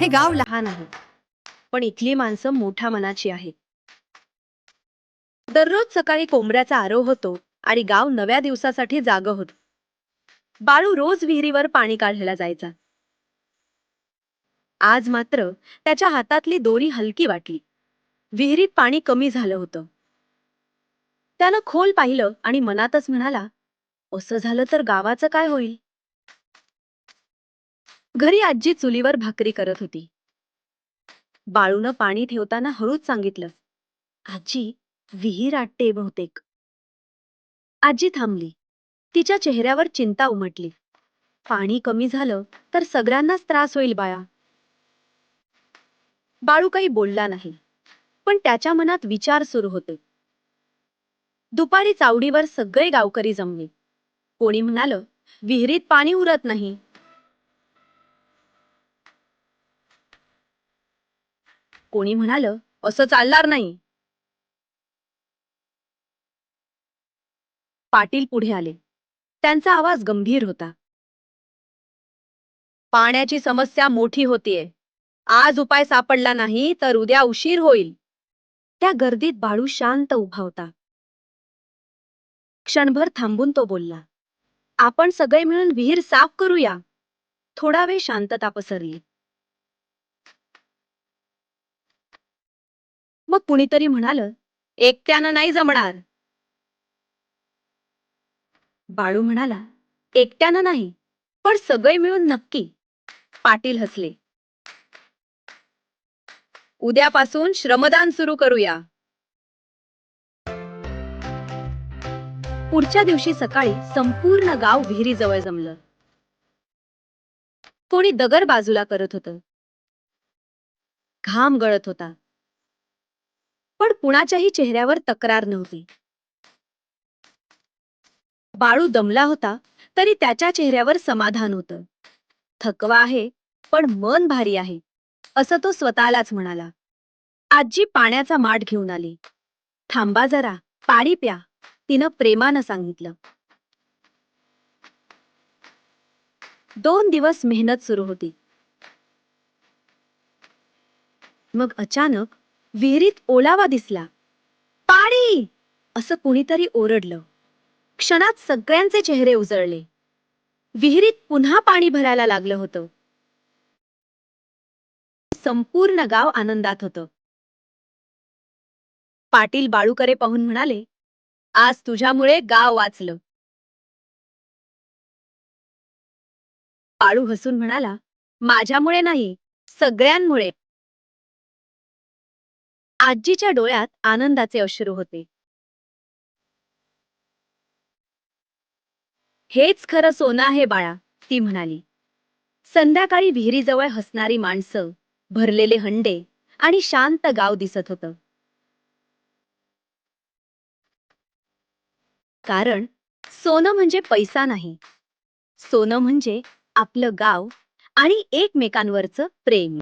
हे गाव लहान आहे, पण इथली माणसं मोठ्या मनाची आहेत. दररोज सकाळी कोंबड्याचा आरव होतो आणि गाव नव्या दिवसासाठी जागं होत. बाळू रोज विहिरीवर पाणी काढायला जायचा. आज मात्र त्याच्या हातातली दोरी हलकी वाटली. विहिरीत पाणी कमी झालं होतं. त्यानं खोल पाहिलं आणि मनातच म्हणाला, असं झालं तर गावाचं काय होईल. घरी आजी चुलीवर भाकरी करत होती. बाळूनं पाणी ठेवताना हळूच सांगितलं, आजी, विहीर आटते बहुतेक. आजी थांबली. तिच्या चेहऱ्यावर चिंता उमटली. पाणी कमी झालं तर सगळ्यांनाच त्रास होईल बाळा. बाळू काही बोलला नाही, पण त्याच्या मनात विचार सुरू होते. दुपारी चावडीवर सगळे गावकरी जमले. कोणी म्हणाल, विहिरीत पाणी उरत नाही. कोणी म्हणाल, असं चालणार नाही. पाटील पुढे आले. त्यांचा आवाज गंभीर होता. पाण्याची समस्या मोठी होतीये. आज उपाय सापडला नाही तर उद्या उशीर होईल. त्या गर्दीत बाळू शांत उभा होता. क्षणभर थांबून तो बोलला, आपण सगळे मिळून विहीर साफ करूया. थोडा वेळ शांतता पसरली. मग कुणीतरी म्हणाल, एकट्यानं नाही जमणार. बाळू म्हणाला, एकट्यानं नाही, पण सगळे मिळून नक्की. पाटील हसले. उद्यापासून श्रमदान सुरू करूया. पुढच्या दिवशी सकाळी संपूर्ण गाव विहिरीजवळ जमलं. कोणी दगड बाजूला करत होतं. घाम गळत होता. पण कुणाच्याही चेहऱ्यावर तक्रार नव्हती. बाळू दमला होता, तरी त्याच्या चेहऱ्यावर समाधान होतं. थकवा आहे, पण मन भारी आहे, असं तो स्वतःलाच म्हणाला. आजी पाण्याचा माठ घेऊन आली. थांबा जरा, पाणी प्या, तिनं प्रेमानं सांगितलं. 2 दिवस मेहनत सुरू होती. मग अचानक विहिरीत ओलावा दिसला. पाणी! असं कुणीतरी ओरडलं. क्षणात सगळ्यांचे चेहरे उजळले. विहिरीत पुन्हा पाणी भरायला लागलं होतं. संपूर्ण गाव आनंदात होतं. पाटील बाळूकडे पाहून म्हणाले, आज तुझ्यामुळे गाव वाचलं. बाळू हसून म्हणाला, माझ्यामुळे नाही, सगळ्यांमुळे. आजीच्या डोळ्यात आनंदाचे अश्रू होते. हेच खरं सोनं आहे बाळा, ती म्हणाली. संध्याकाळी विहिरीजवळ हसणारी माणसं, भरलेले हंडे आणि शांत गाव दिसत होतं. कारण सोनं म्हणजे पैसा नाही, सोनं म्हणजे आपलं गाव आणि एकमेकांवरचं प्रेम.